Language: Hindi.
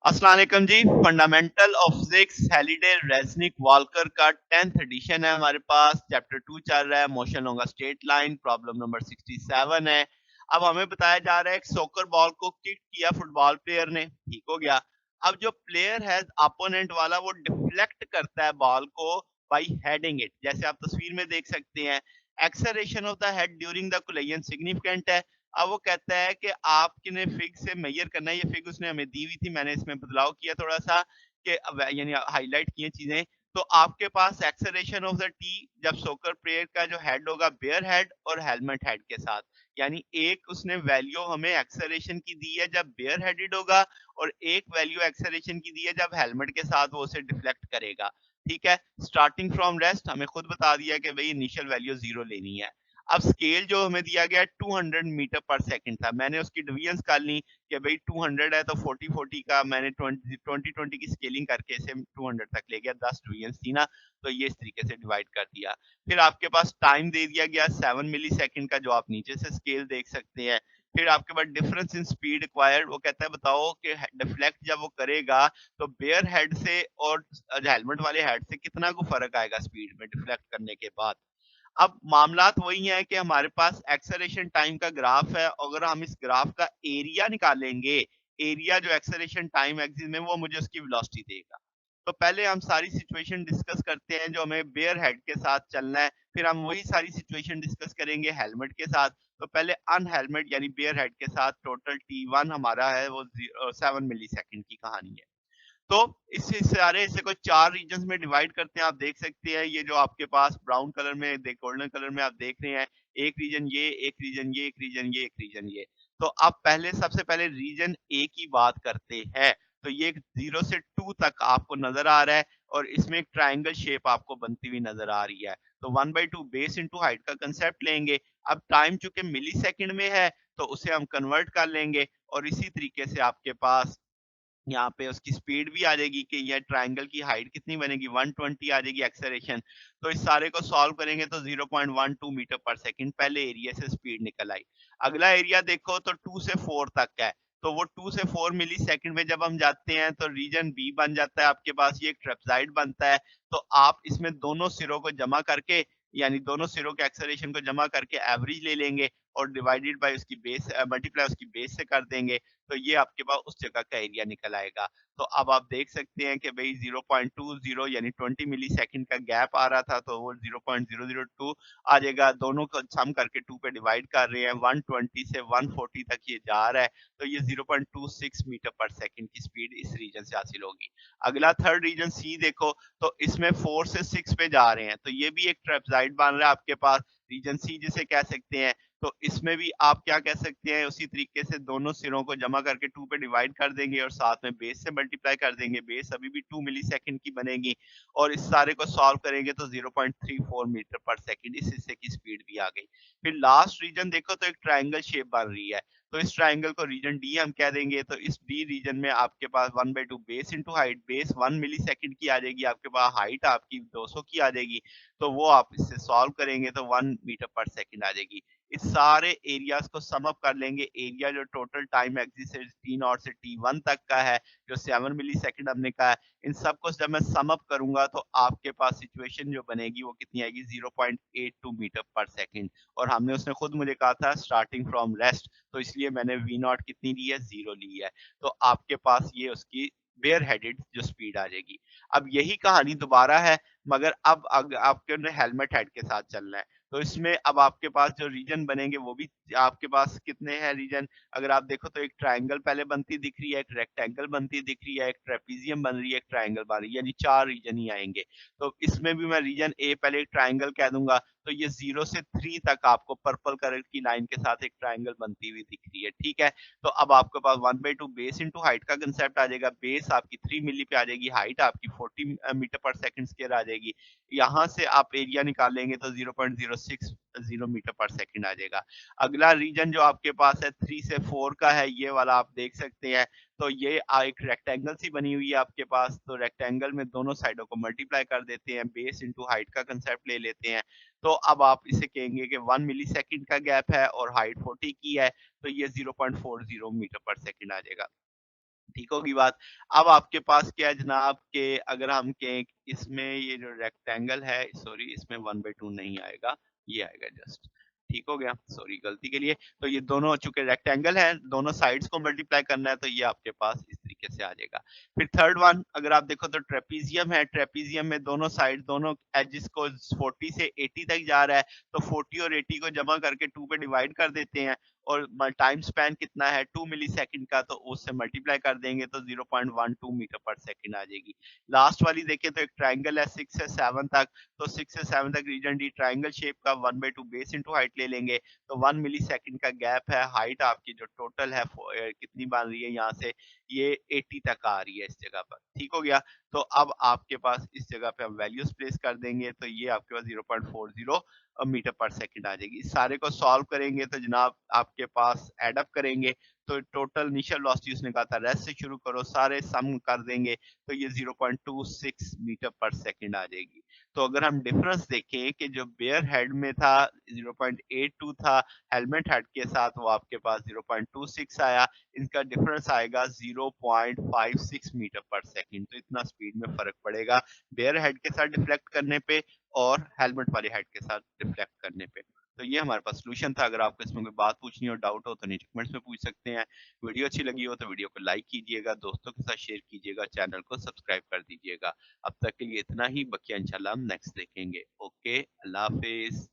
अस्सलाम वालेकुम जी। Fundamental of physics Halliday रेज़निक Volker का 10th एडिशन है हमारे पास। चैप्टर 2 चल रहा है, motion on a straight line, problem number 67 है। अब हमें बताया जा रहा है एक सॉकर बॉल को किक किया फुटबॉल प्लेयर ने, ठीक हो गया। अब जो प्लेयर है अपोनेंट वाला वो डिफ्लेक्ट करता है बॉल को बाय हेडिंग इट। जैसे आप तस्वीर में देख सकते हैं, acceleration of the head during the collision significant है। अब वो कहता है कि आपने फिग से मेजर करना है, ये फिग उसने हमें दी हुई थी, मैंने इसमें बदलाव किया थोड़ा-सा कि यानी हाइलाइट की हैं चीज़ें। तो आपके पास एक्सेलरेशन ऑफ द टी जब सोकर प्लेयर का जो हेड होगा बेयर हेड और हेलमेट हेड के साथ, यानी एक उसने वैल्यू हमें एक्सेलरेशन की दी है जब बेयर हेडेड होगा और एक वैल्यू एक्सेलरेशन की दी है जब हेलमेट के साथ वो उसे डिफ्लेक्ट करेगा, ठीक है? स्टार्टिंग फ्रॉम रेस्ट हमें खुद बता दिया कि भई इनिशियल वैल्यू 0 लेनी है। अब स्केल जो हमें दिया गया है 200 मीटर पर सेकंड था। मैंने उसकी डिवीजन्स कर ली कि भई 200 है तो 40-40 का मैंने 20-20 की स्केलिंग करके इसे 200 तक ले गया। 10 डिवीजन्स थी ना, तो ये इस तरीके से डिवाइड कर दिया। फिर आपके पास टाइम दे दिया गया 7 मिलीसेकंड का, जो आप नीचे से स्केल देख सकते हैं। फिर आपके पास डिफरेंस इन स्पीड रिक्वायर्ड, वो कहता है बताओ कि डिफ्लेक्ट जब वो करेगा तो बेयर हेड से और हेलमेट वाले हेड से कितना को फ़र्क आएगा स्पीड में डिफ्लेक्ट करने के बाद। अब मामलात वही है कि हमारे पास एक्सेलरेशन टाइम का ग्राफ है। अगर हम इस ग्राफ का एरिया निकालेंगे, एरिया जो एक्सेलरेशन टाइम एक्सिस में, वो मुझे उसकी वेलोसिटी देगा। तो पहले हम सारी सिचुएशन डिस्कस करते हैं जो हमें बेयर हेड के साथ चलना है, फिर हम वही सारी सिचुएशन डिस्कस करेंगे हेलमेट के साथ। तो पहले अनहेलमेट यानी बेयर हेड के साथ टोटल T1 हमारा है वो 7 मिलीसेकंड की कहानी है। तो इस सारे हिस्से को 4 रीजन्स में डिवाइड करते हैं। आप देख सकते हैं ये जो आपके पास ब्राउन कलर में गोल्डन कलर में आप देख रहे हैं, एक रीजन ये, एक रीजन ये, एक रीजन ये, एक रीजन ये। तो अब पहले सबसे पहले रीजन ए की बात करते हैं। तो ये 0 से 2 तक आपको नज़र आ रहा है और इसमें एक ट्रायंगल शेप आपको बनती हुई नज़र आ रही है। तो 1/2 बेस इंटू हाइट का कांसेप्ट लेंगे। अब टाइम चूँकि मिलीसेकंड में है तो उसे हम कन्वर्ट कर लेंगे और इसी तरीके से आपके पास यहाँ पे उसकी स्पीड भी आ जाएगी कि ये ट्रायंगल की हाइट कितनी बनेगी, 120 आ जाएगी एक्सेलरेशन। तो इस सारे को सॉल्व करेंगे तो 0.12 मीटर पर सेकंड पहले एरिया से स्पीड निकल आई। अगला एरिया देखो तो 2 से 4 तक का है। तो वो 2 से 4 मिलीसेकंड में जब हम जाते हैं तो रीजन बी बन जाता है आपके पास, ये एक ट्रेपेज़ॉइड बनता है। तो आप इसमें दोनों सिरों को जमा करके, यानी दोनों सिरों के एक्सेलरेशन को जमा करके एवरेज ले लेंगे और डिवाइडेड बाय उसकी बेस मल्टीप्लाई उसकी बेस से कर देंगे। तो ये आपके पास उस जगह का एरिया निकल आएगा। तो अब आप देख सकते हैं कि भई 0.20 यानी 20 मिलीसेकंड का गैप आ रहा था, तो वो 0.002 आ जाएगा। दोनों को सम करके 2 पे डिवाइड कर रहे हैं, 120 से 140 तक ये जा रहा है, तो ये 0.26 मीटर पर सेकंड की स्पीड इस रीजन से हासिल होगी। अगला थर्ड रीजन सी देखो, तो इसमें 4 से 6 पे जा रहे हैं, तो ये भी एक ट्रेपेज़ॉइड बन रहा है आपके पास, रीजन सी जिसे कह सकते हैं। तो इसमें भी आप क्या कह सकते हैं, उसी तरीके से दोनों सिरों को जमा करके 2 पे डिवाइड कर देंगे और साथ में बेस से मल्टीप्लाई कर देंगे। बेस अभी भी 2 मिलीसेकंड की बनेगी और इस सारे को सॉल्व करेंगे तो 0.34 मीटर पर सेकंड इस हिस्से की स्पीड भी आ गई। फिर लास्ट रीजन देखो तो एक ट्रायंगल शेप बन रही है। तो इस ट्रायंगल को रीजन डी हम कह देंगे। तो इस डी रीजन में आपके पास 1/2 base into height, base 1 millisecond की आ जाएगी आपके पास, हाइट आपकी 200 की आ जाएगी। तो वो आप इससे सॉल्व करेंगे तो 1 मीटर पर सेकंड आ जाएगी। इस सारे एरियाज़ को सम अप कर लेंगे। एरिया जो टोटल टाइम एक्सिस है T0 से T1 तक का है, जो 7 मिलीसेकंड हमने कहा है, इन सबको जब मैं सम अप करूँगा तो आपके पास सिचुएशन जो बनेगी वो कितनी आएगी, 0.82 मीटर पर सेकंड। और हमने उसने खुद मुझे कहा था स्टार्टिंग फ्रॉम रेस्ट, तो इसलिए मैंने V0 कितनी ली है, 0 ली है। तो आपके पास ये उसकी बेयर हेडेड जो स्पीड आ जाएगी। अब यही कहानी दोबारा है, मगर अब आपके ने हेलमेट हेड के साथ चलना है। तो इसमें अब आपके पास जो रीजन बनेंगे वो भी आपके पास कितने हैं रीजन, अगर आप देखो तो एक ट्रायंगल पहले बनती दिख रही है, एक रेक्टेंगल बनती दिख रही है, एक ट्रेपीजियम बन रही है, एक ट्रायंगल बन रही है, यानी 4 रीजन ही आएँगे। तो इसमें भी मैं रीजन ए पहले एक ट्रायंगल कह दूँगा, तो ये 0 से 3 तक आपको पर्पल कलर की लाइन के साथ एक ट्रायंगल बनती हुई दिख रही है, ठीक है? तो अब आपके पास 1/2 बेस इंटू हाइट का कांसेप्ट आ जाएगा। बेस आपकी 3 मिली पे आ जाएगी, हाइट आपकी 40 मीटर पर सेकंड स्क्वायर आ जाएगी। यहाँ से आप एरिया निकालेंगे तो 0.060 मीटर पर सेकंड आ जाएगा। अगला रीजन जो आपके पास है 3 से 4 का है, ये वाला आप देख सकते हैं। तो ये एक रेक्टेंगल सी बनी हुई है आपके पास, तो रेक्टेंगल में दोनों साइडों को मल्टीप्लाई कर देते हैं, बेस इंटू हाइट का कांसेप्ट ले लेते हैं। तो अब आप इसे कहेंगे कि 1 मिलीसेकंड का गैप है और हाइट 40 की है, तो ये 0.40 मीटर पर सेकंड आ जाएगा। ठीक होगी बात। अब आपके पास क्या है जनाब के अगर हम कहें इसमें ये जो रेक्टेंगल है सॉरी इसमें 1/2 नहीं आएगा, ये आएगा जस्ट। ठीक हो गया? सॉरी गलती के लिए। तो ये दोनों चूँकि रेक्टेंगल है, दोनों साइड्स को मल्टीप्लाई करना है तो ये आपके पास इस तरीके से आ जाएगा। फिर थर्ड वन अगर आप देखो तो ट्रेपीजियम है, ट्रेपीजियम में दोनों साइड दोनों एजेस को 40 से 80 तक जा रहा है, तो 40 और 80 को जमा करके 2 पे डिवाइड कर देते हैं। और टाइम स्पैन कितना है 2 मिलीसेकंड का तो उससे मल्टीप्लाई कर देंगे तो 0.12 मीटर पर सेकंड आ जाएगी। लास्ट वाली देखें तो एक ट्रायंगल है 6 से 7 तक, तो 6 से 7 तक रीजन डी ट्रायंगल शेप का 1/2 बेस इनटू हाइट ले लेंगे तो 1 मिलीसेकंड का गैप है। हाइट आपकी जो टोटल है कितनी बन रही है यहाँ से ये 80 तक आ रही है इस जगह पर। ठीक हो गया? तो अब आपके पास इस जगह पे हम वैल्यूज प्लेस कर देंगे तो ये आपके पास 0.40 मीटर पर सेकंड आ जाएगी। इस सारे को सॉल्व करेंगे तो जनाब आपके पास एड अप करेंगे तो टोटल इनिशियल वेलोसिटी उसने कहा था रेस्ट से शुरू करो सारे सम कर देंगे तो ये 0.26 मीटर पर सेकंड आ जाएगी। तो अगर हम डिफरेंस देखें कि जो बेयर हेड में था 0.82 था, हेलमेट हेड के साथ वो आपके पास 0.26 आया, इनका डिफरेंस आएगा 0.56 मीटर पर सेकंड। तो इतना स्पीड में फर्क पड़ेगा बेयर हेड के साथ डिफ्लेक्ट करने पे और हेलमेट वाले हेड के साथ रिफ्लेक्ट करने पे। तो ये हमारे पास सॉल्यूशन था। अगर आपको इसमें कोई बात पूछनी हो, डाउट हो तो नीचे कमेंट्स में पूछ सकते हैं। वीडियो अच्छी लगी हो तो वीडियो को लाइक कीजिएगा, दोस्तों के साथ शेयर कीजिएगा, चैनल को सब्सक्राइब कर दीजिएगा। अब तक के लिए इतना ही, बकिया इंशाल्लाह हम नेक्स्ट देखेंगे। ओके, अल्लाह हाफ़िज़।